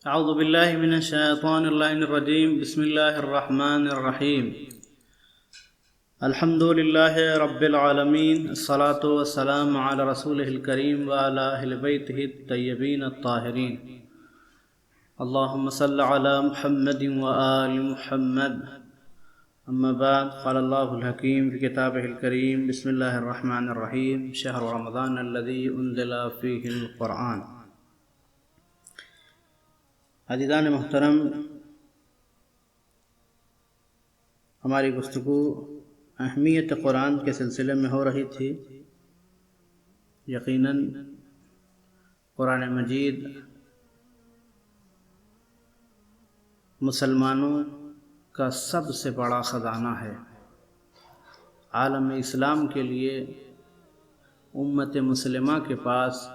اعوذ باللہ من الشیطان اللعین الرجیم بسم اللہ الرحمن الرحیم الحمد للہ رب العالمین الصلاة والسلام علی رسولہ الکریم وعلی اہل بیتہ الطیبین الطاہرین اللہم صل علی محمد وآل محمد اما بعد قال اللہ الحکیم فی کتابہ الکریم بسم اللہ الرحمن الرحیم شہر رمضان الذی انزل فیہ القرآن۔ عزیزان محترم، ہماری گفتگو اہمیت قرآن کے سلسلے میں ہو رہی تھی۔ یقیناً قرآن مجید مسلمانوں کا سب سے بڑا خزانہ ہے۔ عالم اسلام کے لیے امت مسلمہ کے پاس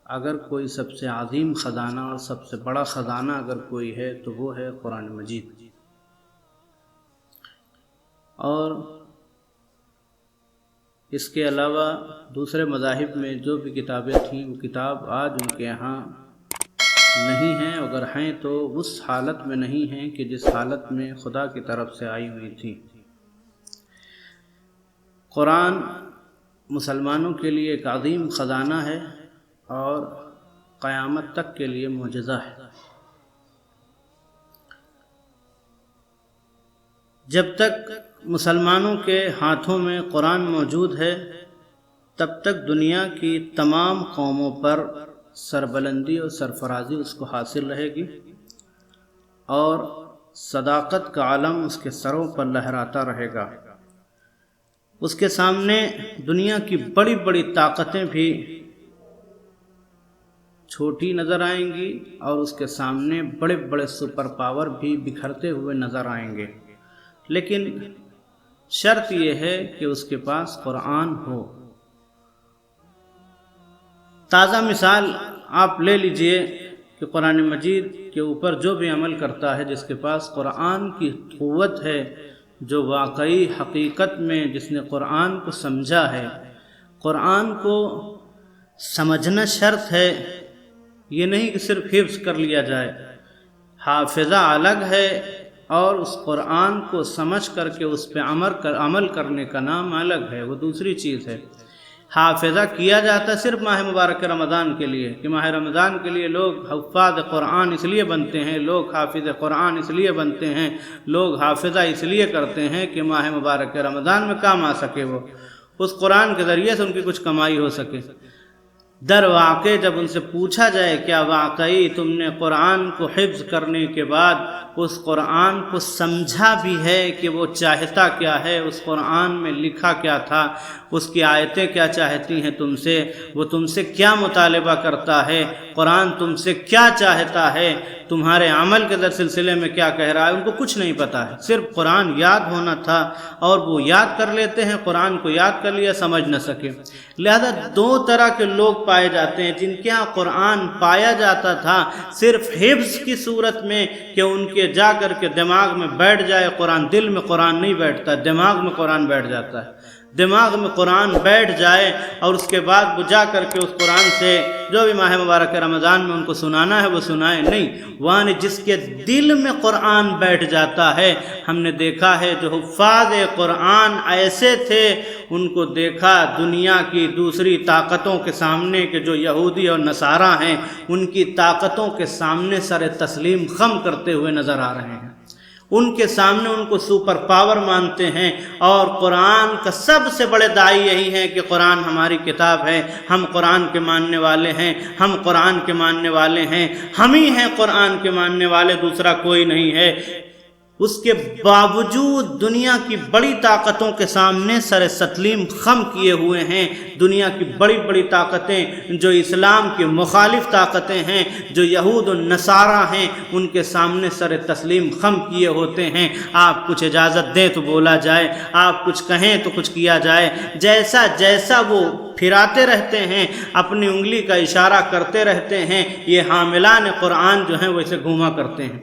اگر کوئی سب سے عظیم خزانہ اور سب سے بڑا خزانہ اگر کوئی ہے تو وہ ہے قرآن مجید۔ اور اس کے علاوہ دوسرے مذاہب میں جو بھی کتابیں تھیں وہ کتاب آج ان کے یہاں نہیں ہیں، اگر ہیں تو اس حالت میں نہیں ہیں کہ جس حالت میں خدا کی طرف سے آئی ہوئی تھیں۔ قرآن مسلمانوں کے لیے ایک عظیم خزانہ ہے اور قیامت تک کے لیے معجزہ ہے۔ جب تک مسلمانوں کے ہاتھوں میں قرآن موجود ہے تب تک دنیا کی تمام قوموں پر سربلندی اور سرفرازی اس کو حاصل رہے گی اور صداقت کا علم اس کے سروں پر لہراتا رہے گا۔ اس کے سامنے دنیا کی بڑی بڑی طاقتیں بھی چھوٹی نظر آئیں گی اور اس کے سامنے بڑے بڑے سپر پاور بھی بکھرتے ہوئے نظر آئیں گے، لیکن شرط یہ ہے کہ اس کے پاس قرآن ہو۔ تازہ مثال آپ لے لیجئے کہ قرآن مجید کے اوپر جو بھی عمل کرتا ہے، جس کے پاس قرآن کی قوت ہے، جو واقعی حقیقت میں جس نے قرآن کو سمجھا ہے۔ قرآن کو سمجھنا شرط ہے، یہ نہیں کہ صرف حفظ کر لیا جائے۔ حافظہ الگ ہے اور اس قرآن کو سمجھ کر کے اس پہ عمل کرنے کا نام الگ ہے، وہ دوسری چیز ہے۔ حافظہ کیا جاتا ہے صرف ماہ مبارک رمضان کے لیے کہ ماہ رمضان کے لیے لوگ حفاظ قرآن اس لیے بنتے ہیں، لوگ حافظ قرآن اس لیے بنتے ہیں، لوگ حافظہ اس لیے کرتے ہیں کہ ماہ مبارک رمضان میں کام آ سکے، وہ اس قرآن کے ذریعے سے ان کی کچھ کمائی ہو سکے۔ در واقع جب ان سے پوچھا جائے کیا واقعی تم نے قرآن کو حفظ کرنے کے بعد اس قرآن کو سمجھا بھی ہے کہ وہ چاہتا کیا ہے، اس قرآن میں لکھا کیا تھا، اس کی آیتیں کیا چاہتی ہیں تم سے، وہ تم سے کیا مطالبہ کرتا ہے، قرآن تم سے کیا چاہتا ہے، تمہارے عمل کے سلسلے میں کیا کہہ رہا ہے، ان کو کچھ نہیں پتہ ہے۔ صرف قرآن یاد ہونا تھا اور وہ یاد کر لیتے ہیں، قرآن کو یاد کر لیا، سمجھ نہ سکے۔ لہذا دو طرح کے لوگ پائے جاتے ہیں جن کے ہاں قرآن پایا جاتا تھا صرف حفظ کی صورت میں کہ ان کے جا کر کے دماغ میں بیٹھ جائے قرآن۔ دل میں قرآن نہیں بیٹھتا، دماغ میں قرآن بیٹھ جاتا ہے۔ دماغ میں قرآن بیٹھ جائے اور اس کے بعد وہ جا کر کے اس قرآن سے جو بھی ماہ مبارک رمضان میں ان کو سنانا ہے وہ سنائے نہیں، وہاں جس کے دل میں قرآن بیٹھ جاتا ہے۔ ہم نے دیکھا ہے جو حفاظ قرآن ایسے تھے، ان کو دیکھا دنیا کی دوسری طاقتوں کے سامنے کہ جو یہودی اور نصارہ ہیں، ان کی طاقتوں کے سامنے سر تسلیم خم کرتے ہوئے نظر آ رہے ہیں۔ ان کے سامنے ان کو سپر پاور مانتے ہیں اور قرآن کا سب سے بڑے داعی یہی ہیں کہ قرآن ہماری کتاب ہے، ہم قرآن کے ماننے والے ہیں، ہم قرآن کے ماننے والے ہیں، ہم ہی ہیں قرآن کے ماننے والے، دوسرا کوئی نہیں ہے۔ اس کے باوجود دنیا کی بڑی طاقتوں کے سامنے سر تسلیم خم کیے ہوئے ہیں۔ دنیا کی بڑی بڑی طاقتیں جو اسلام کے مخالف طاقتیں ہیں، جو یہود و نصارہ ہیں، ان کے سامنے سر تسلیم خم کیے ہوتے ہیں۔ آپ کچھ اجازت دیں تو بولا جائے، آپ کچھ کہیں تو کچھ کیا جائے، جیسا جیسا وہ پھراتے رہتے ہیں، اپنی انگلی کا اشارہ کرتے رہتے ہیں، یہ حاملان قرآن جو ہیں وہ اسے گھوما کرتے ہیں۔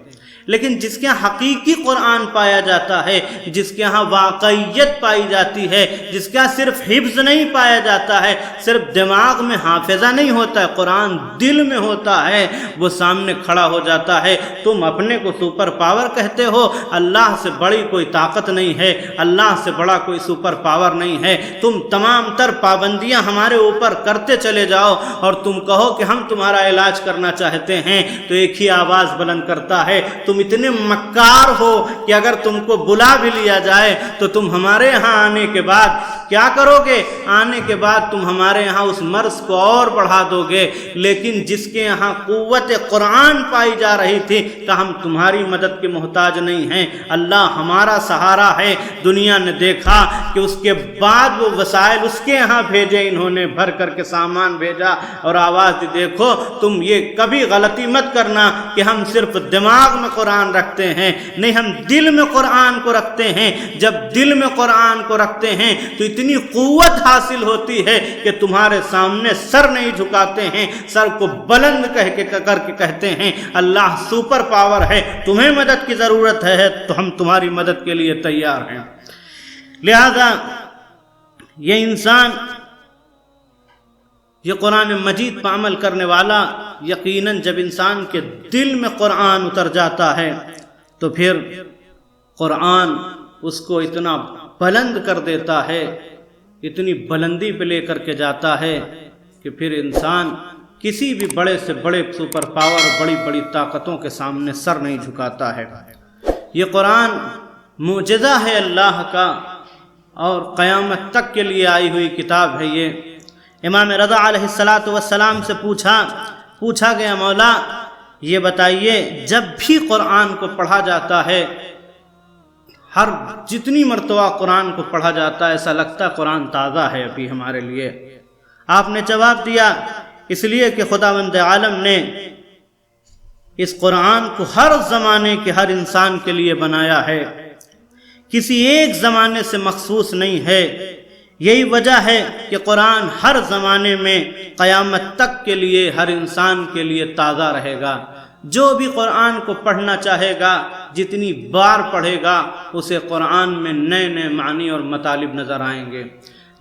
لیکن جس کے یہاں حقیقی قرآن پایا جاتا ہے، جس کے یہاں واقعیت پائی جاتی ہے، جس کے یہاں صرف حفظ نہیں پایا جاتا ہے، صرف دماغ میں حافظہ نہیں ہوتا ہے، قرآن دل میں ہوتا ہے، وہ سامنے کھڑا ہو جاتا ہے۔ تم اپنے کو سپر پاور کہتے ہو، اللہ سے بڑی کوئی طاقت نہیں ہے، اللہ سے بڑا کوئی سپر پاور نہیں ہے، تم تمام تر پابندیاں ہمارے اوپر کرتے چلے جاؤ اور تم کہو کہ ہم تمہارا علاج کرنا چاہتے ہیں، تو ایک ہی آواز بلند کرتا ہے، تم اتنے مکار ہو کہ اگر تم کو بلا بھی لیا جائے تو تم ہمارے یہاں آنے کے بعد کیا کرو گے؟ آنے کے بعد تم ہمارے یہاں اس مرض کو اور بڑھا دو گے۔ لیکن جس کے یہاں قوت قرآن پائی جا رہی تھی کہ ہم تمہاری مدد کے محتاج نہیں ہیں، اللہ ہمارا سہارا ہے۔ دنیا نے دیکھا کہ اس کے بعد وہ وسائل اس کے یہاں بھیجے، انہوں نے بھر کر کے سامان بھیجا اور آواز دی، دیکھو تم یہ کبھی غلطی مت کرنا کہ ہم صرف دماغ میں قرآن رکھتے ہیں، نہیں، ہم دل میں قرآن کو رکھتے ہیں۔ جب دل میں قرآن کو رکھتے ہیں تو اتنی قوت حاصل ہوتی ہے کہ تمہارے سامنے سر نہیں جھکاتے ہیں، سر کو بلند کر کے کہتے ہیں اللہ سپر پاور ہے، تمہیں مدد کی ضرورت ہے تو ہم تمہاری مدد کے لیے تیار ہیں۔ لہذا یہ انسان، یہ قرآن مجید پر عمل کرنے والا، یقیناً جب انسان کے دل میں قرآن اتر جاتا ہے تو پھر قرآن اس کو اتنا بلند کر دیتا ہے، اتنی بلندی پہ لے کر کے جاتا ہے کہ پھر انسان کسی بھی بڑے سے بڑے سپر پاور، بڑی بڑی طاقتوں کے سامنے سر نہیں جھکاتا ہے۔ یہ قرآن معجزہ ہے اللہ کا اور قیامت تک کے لیے آئی ہوئی کتاب ہے۔ یہ امام رضا علیہ السلام سے پوچھا گیا، مولا یہ بتائیے، جب بھی قرآن کو پڑھا جاتا ہے، ہر جتنی مرتبہ قرآن کو پڑھا جاتا ہے ایسا لگتا ہے قرآن تازہ ہے ابھی ہمارے لیے۔ آپ نے جواب دیا، اس لیے کہ خداوند عالم نے اس قرآن کو ہر زمانے کے ہر انسان کے لیے بنایا ہے، کسی ایک زمانے سے مخصوص نہیں ہے۔ یہی وجہ ہے کہ قرآن ہر زمانے میں قیامت تک کے لیے ہر انسان کے لیے تازہ رہے گا۔ جو بھی قرآن کو پڑھنا چاہے گا، جتنی بار پڑھے گا، اسے قرآن میں نئے نئے معنی اور مطالب نظر آئیں گے۔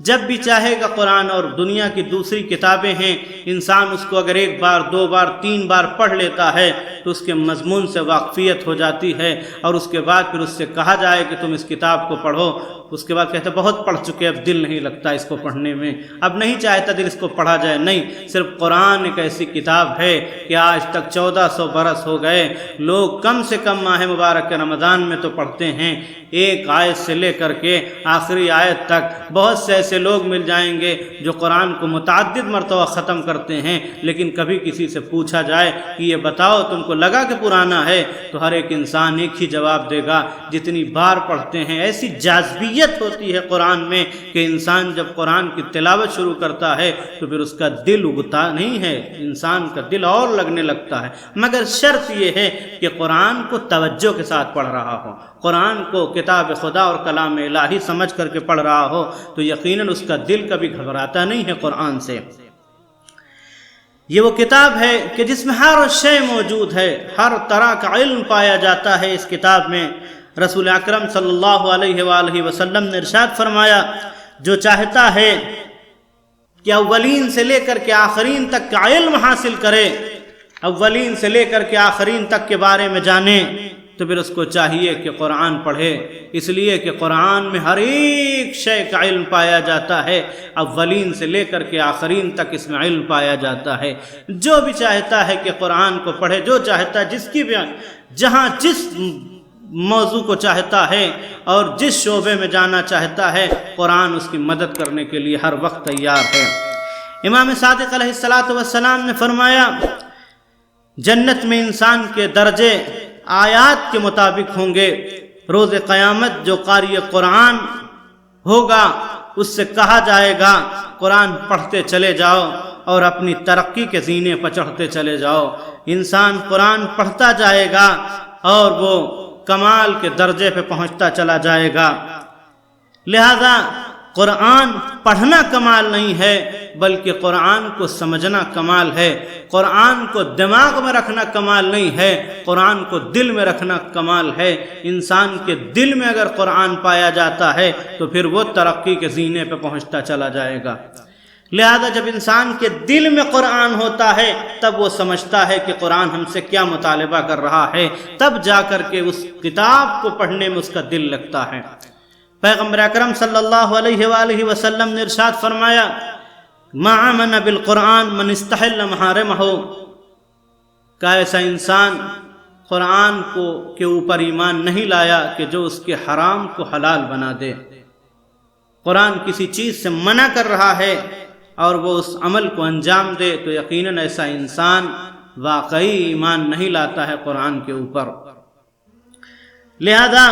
جب بھی چاہے گا قرآن اور دنیا کی دوسری کتابیں ہیں، انسان اس کو اگر ایک بار، دو بار، تین بار پڑھ لیتا ہے تو اس کے مضمون سے واقفیت ہو جاتی ہے، اور اس کے بعد پھر اس سے کہا جائے کہ تم اس کتاب کو پڑھو، اس کے بعد کہتے بہت پڑھ چکے، اب دل نہیں لگتا اس کو پڑھنے میں، اب نہیں چاہتا دل اس کو پڑھا جائے۔ نہیں، صرف قرآن ایک ایسی کتاب ہے کہ آج تک 1400 برس ہو گئے، لوگ کم سے کم ماہ مبارک رمضان میں تو پڑھتے ہیں، ایک آیت سے لے کر کے آخری آیت تک۔ بہت سے ایسے لوگ مل جائیں گے جو قرآن کو متعدد مرتبہ ختم کرتے ہیں، لیکن کبھی کسی سے پوچھا جائے کہ یہ بتاؤ تم کو لگا کہ پرانا ہے، تو ہر ایک انسان ایک ہی جواب دے گا، جتنی بار پڑھتے ہیں۔ ایسی جاذبیت ہوتی ہے قرآن میں کہ انسان جب قرآن کی تلاوت شروع کرتا ہے تو پھر اس کا دل اگتا نہیں ہے، انسان کا دل اور لگنے لگتا ہے، مگر شرط یہ ہے کہ قرآن کو توجہ کے ساتھ پڑھ رہا ہو، قرآن کو کتاب خدا اور کلام الہی سمجھ کر کے پڑھ رہا ہو، تو یقیناً اس کا دل کبھی گھبراتا نہیں ہے قرآن سے۔ یہ وہ کتاب ہے کہ جس میں ہر شے موجود ہے، ہر طرح کا علم پایا جاتا ہے اس کتاب میں۔ رسول اکرم صلی اللہ علیہ وآلہ وسلم نے ارشاد فرمایا، جو چاہتا ہے کہ اولین سے لے کر کے آخرین تک کا علم حاصل کرے، اولین سے لے کر کے آخرین تک کے بارے میں جانے، تو پھر اس کو چاہیے کہ قرآن پڑھے، اس لیے کہ قرآن میں ہر ایک شے کا علم پایا جاتا ہے، اولین سے لے کر کے آخرین تک اس میں علم پایا جاتا ہے۔ جو بھی چاہتا ہے کہ قرآن کو پڑھے، جو چاہتا ہے، جس کی بھی جہاں جس موضوع کو چاہتا ہے اور جس شعبے میں جانا چاہتا ہے، قرآن اس کی مدد کرنے کے لیے ہر وقت تیار ہے۔ امام صادق علیہ السلام نے فرمایا، جنت میں انسان کے درجے آیات کے مطابق ہوں گے۔ روز قیامت جو قاری قرآن ہوگا اس سے کہا جائے گا قرآن پڑھتے چلے جاؤ اور اپنی ترقی کے زینے پر چڑھتے چلے جاؤ۔ انسان قرآن پڑھتا جائے گا اور وہ کمال کے درجے پہ پہنچتا چلا جائے گا۔ لہذا قرآن پڑھنا کمال نہیں ہے بلکہ قرآن کو سمجھنا کمال ہے، قرآن کو دماغ میں رکھنا کمال نہیں ہے، قرآن کو دل میں رکھنا کمال ہے۔ انسان کے دل میں اگر قرآن پایا جاتا ہے تو پھر وہ ترقی کے زینے پہ پہنچتا چلا جائے گا۔ لہذا جب انسان کے دل میں قرآن ہوتا ہے تب وہ سمجھتا ہے کہ قرآن ہم سے کیا مطالبہ کر رہا ہے، تب جا کر کے اس کتاب کو پڑھنے میں اس کا دل لگتا ہے۔ پیغمبر اکرم صلی اللہ علیہ وآلہ وسلم نے ارشاد فرمایا، ما آمن بالقرآن من استحل محارمہ، کہ ایسا انسان قرآن کے اوپر ایمان نہیں لایا کہ جو اس کے حرام کو حلال بنا دے۔ قرآن کسی چیز سے منع کر رہا ہے اور وہ اس عمل کو انجام دے تو یقیناً ایسا انسان واقعی ایمان نہیں لاتا ہے قرآن کے اوپر۔ لہذا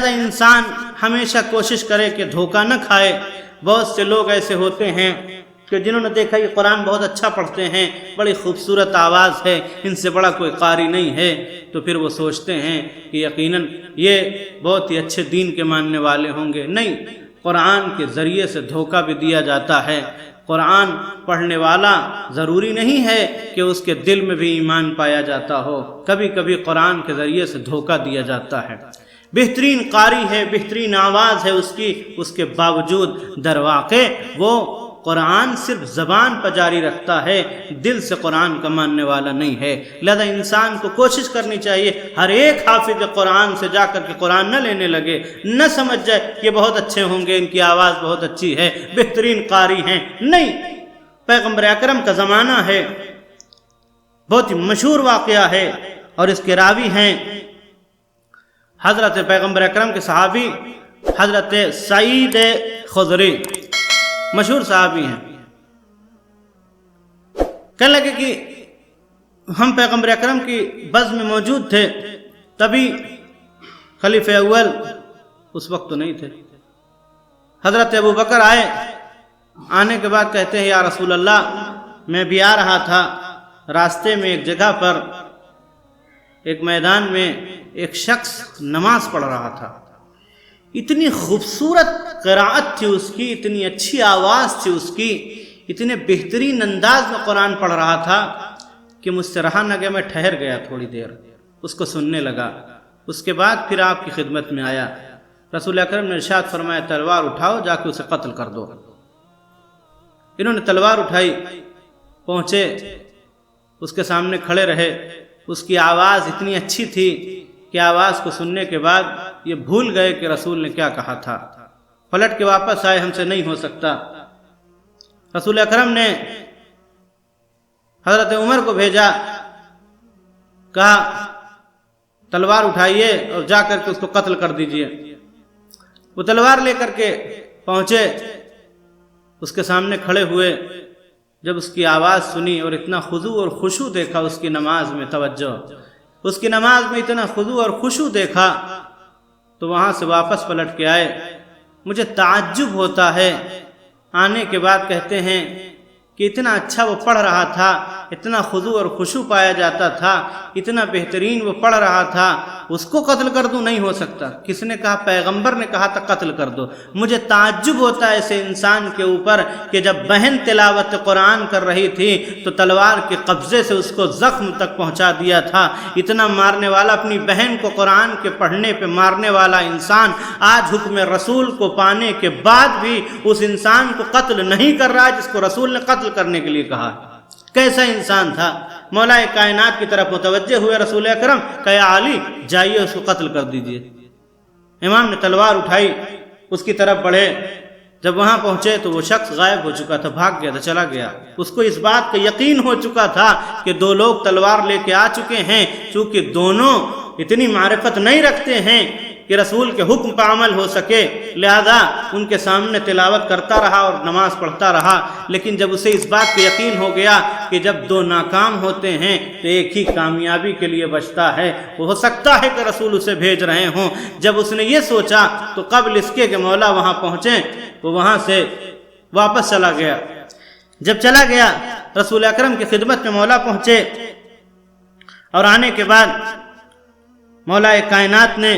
انسان ہمیشہ کوشش کرے کہ دھوکہ نہ کھائے۔ بہت سے لوگ ایسے ہوتے ہیں کہ جنہوں نے دیکھا یہ قرآن بہت اچھا پڑھتے ہیں، بڑی خوبصورت آواز ہے، ان سے بڑا کوئی قاری نہیں ہے، تو پھر وہ سوچتے ہیں کہ یقیناً یہ بہت ہی اچھے دین کے ماننے والے ہوں گے۔ نہیں، قرآن کے ذریعے سے دھوکہ بھی دیا جاتا ہے۔ قرآن پڑھنے والا ضروری نہیں ہے کہ اس کے دل میں بھی ایمان پایا جاتا ہو، کبھی کبھی قرآن کے ذریعے سے دھوکہ دیا جاتا ہے۔ بہترین قاری ہے، بہترین آواز ہے اس کی، اس کے باوجود در واقع وہ قرآن صرف زبان پر جاری رکھتا ہے، دل سے قرآن کا ماننے والا نہیں ہے۔ لہذا انسان کو کوشش کرنی چاہیے ہر ایک حافظ قرآن سے جا کر کے قرآن نہ لینے لگے، نہ سمجھ جائے کہ بہت اچھے ہوں گے، ان کی آواز بہت اچھی ہے، بہترین قاری ہیں۔ نہیں، پیغمبر اکرم کا زمانہ ہے، بہت ہی مشہور واقعہ ہے، اور اس کے راوی ہیں حضرت پیغمبر اکرم کے صحابی حضرت سعید خضری، مشہور صحابی ہیں۔ کہنے لگے کہ ہم پیغمبر اکرم کی بزم میں موجود تھے، تبھی خلیفہ اول اس وقت تو نہیں تھے، حضرت ابو بکر آئے۔ آنے کے بعد کہتے ہیں یا رسول اللہ، میں بھی آ رہا تھا، راستے میں ایک جگہ پر ایک میدان میں ایک شخص نماز پڑھ رہا تھا، اتنی خوبصورت قراءت تھی اس کی، اتنی اچھی آواز تھی اس کی، اتنے بہترین انداز میں قرآن پڑھ رہا تھا کہ مجھ سے رہا نہ گیا، میں ٹھہر گیا تھوڑی دیر، اس کو سننے لگا۔ اس کے بعد پھر آپ کی خدمت میں آیا۔ رسول اکرم نے ارشاد فرمایا تلوار اٹھاؤ، جا کے اسے قتل کر دو۔ انہوں نے تلوار اٹھائی، پہنچے، اس کے سامنے کھڑے رہے۔ اس کی آواز اتنی اچھی تھی کہ آواز کو سننے کے بعد یہ بھول گئے کہ رسول نے کیا کہا تھا، پلٹ کے واپس آئے، ہم سے نہیں ہو سکتا۔ رسول اکرم نے حضرت عمر کو بھیجا، کہا تلوار اٹھائیے اور جا کر کے اس کو قتل کر دیجئے۔ وہ تلوار لے کر کے پہنچے، اس کے سامنے کھڑے ہوئے۔ جب اس کی آواز سنی اور اتنا خضوع اور خشوع دیکھا اس کی نماز میں، توجہ، اس کی نماز میں اتنا خضوع اور خشوع دیکھا تو وہاں سے واپس پلٹ کے آئے۔ مجھے تعجب ہوتا ہے، آنے کے بعد کہتے ہیں کہ اتنا اچھا وہ پڑھ رہا تھا، اتنا خضوع اور خشوع پایا جاتا تھا، اتنا بہترین وہ پڑھ رہا تھا، اس کو قتل کر دوں؟ نہیں ہو سکتا۔ کس نے کہا؟ پیغمبر نے کہا تھا قتل کر دو۔ مجھے تعجب ہوتا ہے ایسے انسان کے اوپر کہ جب بہن تلاوت قرآن کر رہی تھی تو تلوار کے قبضے سے اس کو زخم تک پہنچا دیا تھا۔ اتنا مارنے والا، اپنی بہن کو قرآن کے پڑھنے پہ مارنے والا انسان آج حکم رسول کو پانے کے بعد بھی اس انسان کو قتل نہیں کر رہا جس کو رسول نے قتل کرنے کے لیے کہا۔ کیسا انسان تھا؟ مولا کائنات کی طرف متوجہ ہوئے رسول اکرم، کہ یا علی جائیے اس کو قتل کر دیجئے۔ امام نے تلوار اٹھائی، اس کی طرف بڑھے، جب وہاں پہنچے تو وہ شخص غائب ہو چکا تھا، بھاگ گیا تھا، چلا گیا۔ اس کو اس بات کا یقین ہو چکا تھا کہ دو لوگ تلوار لے کے آ چکے ہیں، چونکہ دونوں اتنی معرفت نہیں رکھتے ہیں کہ رسول کے حکم پر عمل ہو سکے، لہذا ان کے سامنے تلاوت کرتا رہا اور نماز پڑھتا رہا۔ لیکن جب اسے اس بات کا یقین ہو گیا کہ جب دو ناکام ہوتے ہیں تو ایک ہی کامیابی کے لیے بچتا ہے، وہ ہو سکتا ہے کہ رسول اسے بھیج رہے ہوں۔ جب اس نے یہ سوچا تو قبل اس کے کہ مولا وہاں پہنچیں، وہ وہاں سے واپس چلا گیا۔ جب چلا گیا رسول اکرم کی خدمت میں مولا پہنچے، اور آنے کے بعد مولا کائنات نے